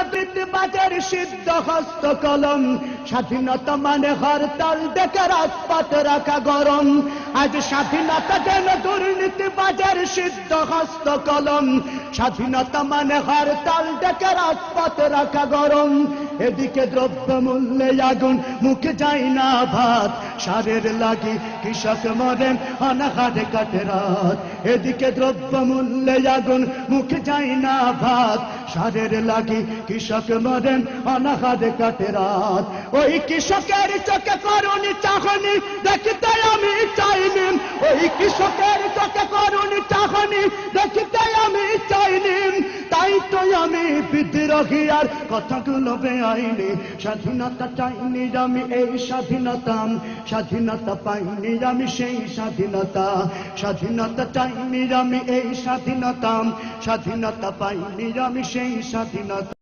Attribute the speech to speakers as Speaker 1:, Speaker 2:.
Speaker 1: দুর্নীতিবাজের সিদ্ধ হস্ত কলম। স্বাধীনতা মানে হরতাল ডেকে রাজপথ রাখা গরম। আজ স্বাধীনতা যেন দুর্নীতিবাজের সিদ্ধ হস্ত কলম। স্বাধীনতা মানে হরতাল ডেকে রাজপথ রাখা গরম। এদিকে দ্রব্য মূল্যে আগুন, মুখে যায় না ভাত, সারের লাগি কৃষক মরেন অনাহারে কাটে রাত। এদিকে দ্রব্য মূল্যে আগুন, মুখে যায় না ভাত, সারের লাগি কৃষক মরেন অনাহারে কাটে রাত। ওই কৃষকের চোখে করুণী চাহনি দেখতে আমি চাইনি, ওই কৃষকের চোখে করুণী চাহনি দেখতে আমি চাইনি। তাই তো আমি বিদ্রোহী আর কথাগুলো বেআইনি। স্বাধীনতা চাইনি আমি এই স্বাধীনতা, স্বাধীনতা পাইনি আমি সেই স্বাধীনতা। স্বাধীনতা চাইনি আমি এই স্বাধীনতা, স্বাধীনতা পাইনি আমি সেই স্বাধীনতা।